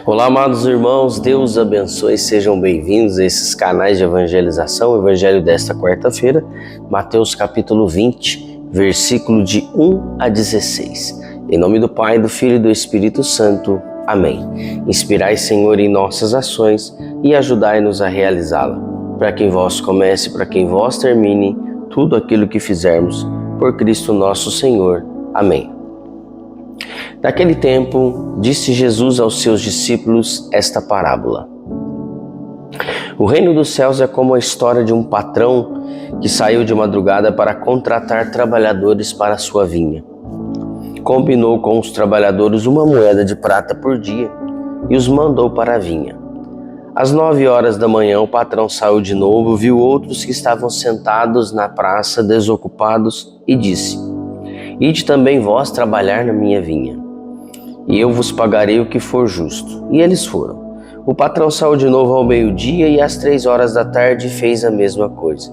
Olá, amados irmãos, Deus abençoe, sejam bem-vindos a esses canais de evangelização. O evangelho desta quarta-feira, Mateus capítulo 20, versículo de 1 a 16. Em nome do Pai, do Filho e do Espírito Santo. Amém. Inspirai, Senhor, em nossas ações e ajudai-nos a realizá-la. Para que em vós comece, para que em vós termine tudo aquilo que fizermos, por Cristo nosso Senhor. Amém. Naquele tempo, disse Jesus aos seus discípulos esta parábola. O reino dos céus é como a história de um patrão que saiu de madrugada para contratar trabalhadores para a sua vinha. Combinou com os trabalhadores uma moeda de prata por dia e os mandou para a vinha. Às 9 horas da manhã, o patrão saiu de novo, viu outros que estavam sentados na praça, desocupados, e disse: Ide também vós trabalhar na minha vinha, e eu vos pagarei o que for justo. E eles foram. O patrão saiu de novo ao meio-dia e às 3 horas da tarde fez a mesma coisa.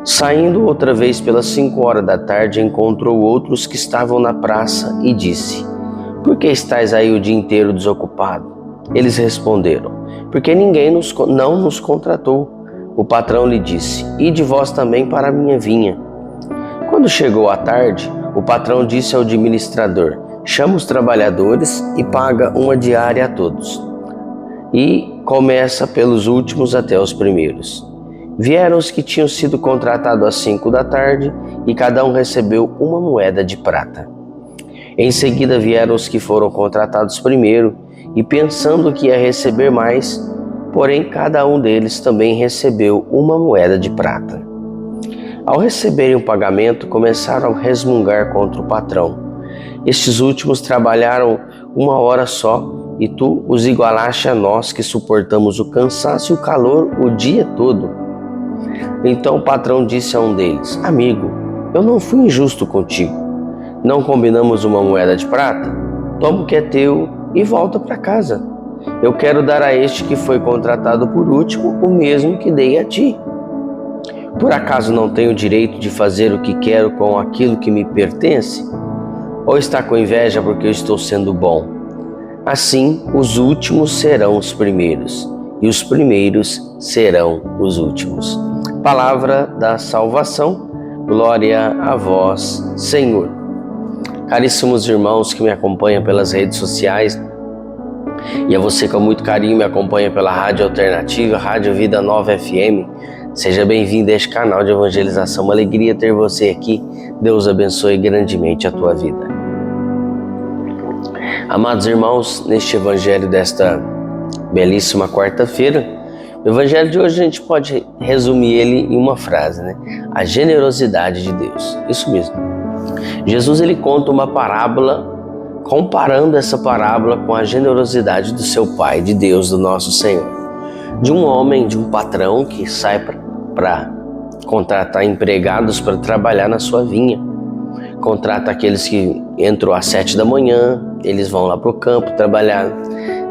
Saindo outra vez pelas 5 horas da tarde, encontrou outros que estavam na praça e disse: Por que estáis aí o dia inteiro desocupado? Eles responderam: Porque ninguém não nos contratou. O patrão lhe disse: Ide vós também para a minha vinha. Quando chegou a tarde, o patrão disse ao administrador: Chama os trabalhadores e paga uma diária a todos. E começa pelos últimos até os primeiros. Vieram os que tinham sido contratados às 5 da tarde e cada um recebeu uma moeda de prata. Em seguida vieram os que foram contratados primeiro e pensando que ia receber mais, porém cada um deles também recebeu uma moeda de prata. Ao receberem o pagamento, começaram a resmungar contra o patrão. Estes últimos trabalharam 1 hora só, e tu os igualaste a nós que suportamos o cansaço e o calor o dia todo. Então o patrão disse a um deles: Amigo, eu não fui injusto contigo. Não combinamos uma moeda de prata? Toma o que é teu e volta para casa. Eu quero dar a este que foi contratado por último o mesmo que dei a ti. Por acaso não tenho o direito de fazer o que quero com aquilo que me pertence? Ou está com inveja porque eu estou sendo bom? Assim, os últimos serão os primeiros, e os primeiros serão os últimos. Palavra da salvação, glória a vós, Senhor. Caríssimos irmãos que me acompanham pelas redes sociais, e a você com muito carinho me acompanha pela Rádio Alternativa, Rádio Vida Nova FM, seja bem-vindo a este canal de evangelização. Uma alegria ter você aqui. Deus abençoe grandemente a tua vida. Amados irmãos, neste evangelho desta belíssima quarta-feira, o evangelho de hoje a gente pode resumir ele em uma frase, né? A generosidade de Deus. Isso mesmo. Jesus ele conta uma parábola, comparando essa parábola com a generosidade do seu Pai, de Deus, do nosso Senhor. De um homem, de um patrão que sai para contratar empregados para trabalhar na sua vinha. Contrata aqueles que entram às 7 da manhã, eles vão lá para o campo trabalhar.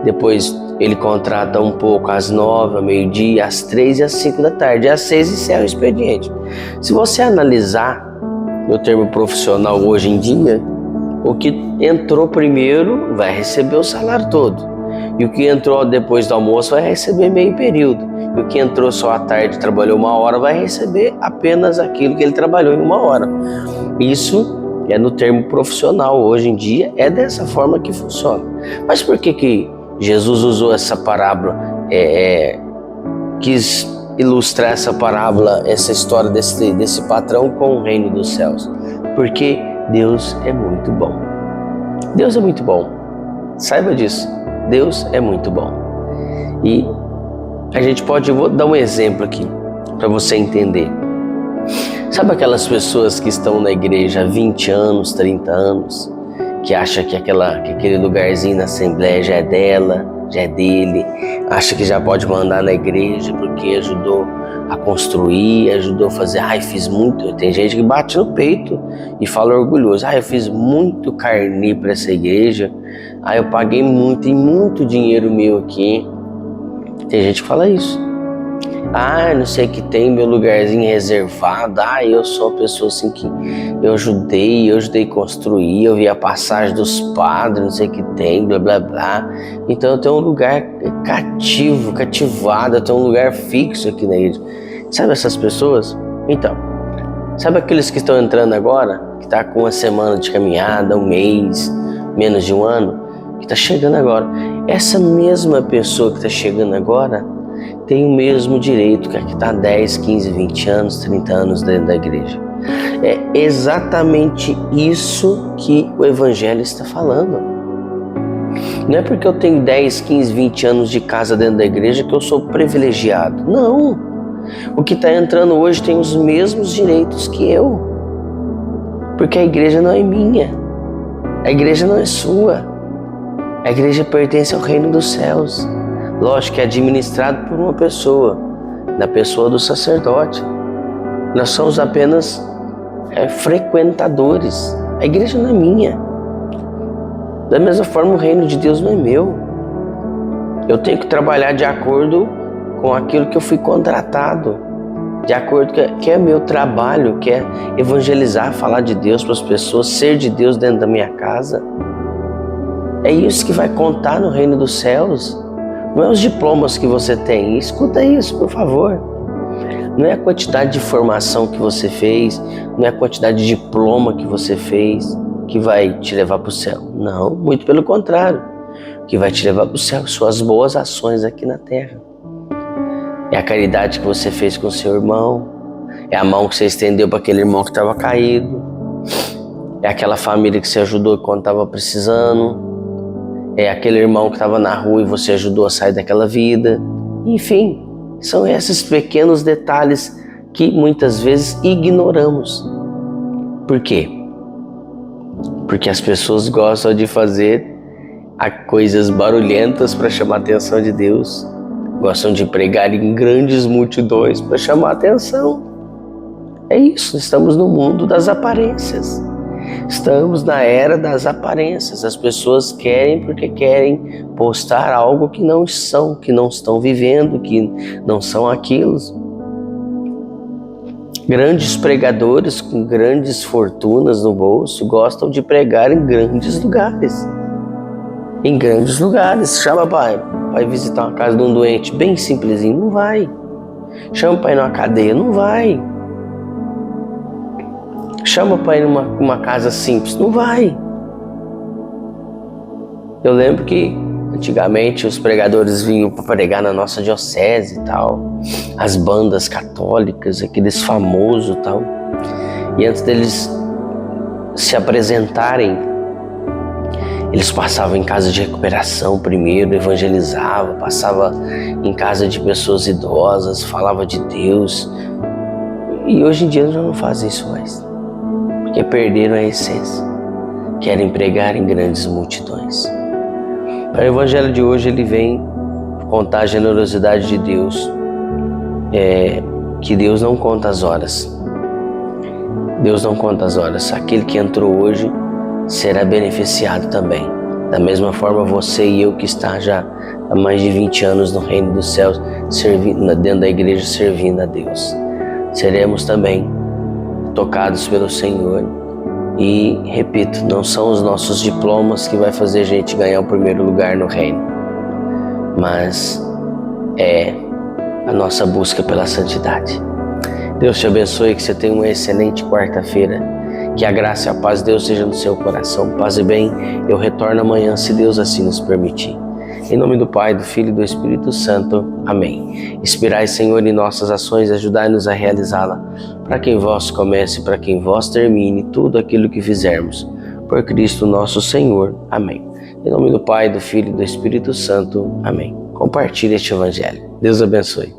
Depois ele contrata um pouco às 9, ao meio-dia, às 3 e às 5 da tarde. Às 6 encerra o expediente. Se você analisar no termo profissional hoje em dia, o que entrou primeiro vai receber o salário todo. E o que entrou depois do almoço vai receber meio período. E o que entrou só à tarde e trabalhou 1 hora vai receber apenas aquilo que ele trabalhou em 1 hora. Isso é no termo profissional. Hoje em dia é dessa forma que funciona. Mas por que Jesus usou essa parábola? Quis ilustrar essa parábola, essa história desse patrão com o reino dos céus. Porque Deus é muito bom. Deus é muito bom. Saiba disso. Deus é muito bom. E a gente pode, eu vou dar um exemplo aqui para você entender. Sabe aquelas pessoas que estão na igreja há 20 anos, 30 anos, que acham que aquele lugarzinho na assembleia já é dela, já é dele, acha que já pode mandar na igreja porque ajudou a construir, ajudou a fazer, eu fiz muito. Tem gente que bate no peito e fala orgulhoso: eu fiz muito carnê para essa igreja, eu paguei muito, tem muito dinheiro meu aqui. Tem gente que fala isso. Não sei o que tem, meu lugarzinho reservado. Eu sou uma pessoa assim que eu ajudei a construir, eu vi a passagem dos padres, não sei o que tem, blá blá blá. Então eu tenho um lugar cativado, eu tenho um lugar fixo aqui na igreja. Sabe essas pessoas? Então, sabe aqueles que estão entrando agora, que está com uma semana de caminhada, um mês, menos de um ano, que está chegando agora? Essa mesma pessoa que está chegando agora tem o mesmo direito que a que está 10, 15, 20 anos, 30 anos dentro da igreja. É exatamente isso que o Evangelho está falando. Não é porque eu tenho 10, 15, 20 anos de casa dentro da igreja que eu sou privilegiado. Não. O que está entrando hoje tem os mesmos direitos que eu. Porque a igreja não é minha. A igreja não é sua. A igreja pertence ao reino dos céus. Lógico que é administrado por uma pessoa, na pessoa do sacerdote. Nós somos apenas frequentadores. A igreja não é minha. Da mesma forma, o reino de Deus não é meu. Eu tenho que trabalhar de acordo com aquilo que eu fui contratado, de acordo com que é meu trabalho, que é evangelizar, falar de Deus para as pessoas, ser de Deus dentro da minha casa. É isso que vai contar no reino dos céus. Não é os diplomas que você tem. Escuta isso, por favor. Não é a quantidade de formação que você fez, não é a quantidade de diploma que você fez que vai te levar para o céu. Não, muito pelo contrário. O que vai te levar para o céu são suas boas ações aqui na terra. É a caridade que você fez com o seu irmão, é a mão que você estendeu para aquele irmão que estava caído, é aquela família que você ajudou quando estava precisando, é aquele irmão que estava na rua e você ajudou a sair daquela vida. Enfim, são esses pequenos detalhes que muitas vezes ignoramos. Por quê? Porque as pessoas gostam de fazer coisas barulhentas para chamar a atenção de Deus. Gostam de pregar em grandes multidões para chamar a atenção. É isso, estamos no mundo das aparências. Estamos na era das aparências. As pessoas querem porque querem postar algo que não são, que não estão vivendo, que não são aquilo. Grandes pregadores com grandes fortunas no bolso gostam de pregar em grandes lugares. Em grandes lugares. Chama para visitar uma casa de um doente bem simplesinho, não vai. Chama para ir numa cadeia, não vai. Chama para ir numa casa simples, não vai. Eu lembro que antigamente os pregadores vinham para pregar na nossa diocese e tal, as bandas católicas, aqueles famosos e tal. E antes deles se apresentarem, eles passavam em casa de recuperação primeiro, evangelizavam, passava em casa de pessoas idosas, falava de Deus. E hoje em dia eles não fazem isso mais, porque perderam a essência. Querem pregar em grandes multidões. O evangelho de hoje ele vem contar a generosidade de Deus, que Deus não conta as horas. Deus não conta as horas. Aquele que entrou hoje será beneficiado também. Da mesma forma você e eu que está já há mais de 20 anos no reino dos céus, dentro da igreja servindo a Deus. Seremos também tocados pelo Senhor. E, repito, não são os nossos diplomas que vai fazer a gente ganhar o primeiro lugar no reino, mas é a nossa busca pela santidade. Deus te abençoe, que você tenha uma excelente quarta-feira, que a graça e a paz de Deus seja no seu coração. Paz e bem, eu retorno amanhã, se Deus assim nos permitir. Em nome do Pai, do Filho e do Espírito Santo. Amém. Inspirai, Senhor, em nossas ações, ajudai-nos a realizá-la, para que em vós comece, para que em vós termine tudo aquilo que fizermos. Por Cristo nosso Senhor. Amém. Em nome do Pai, do Filho e do Espírito Santo. Amém. Compartilhe este Evangelho. Deus abençoe.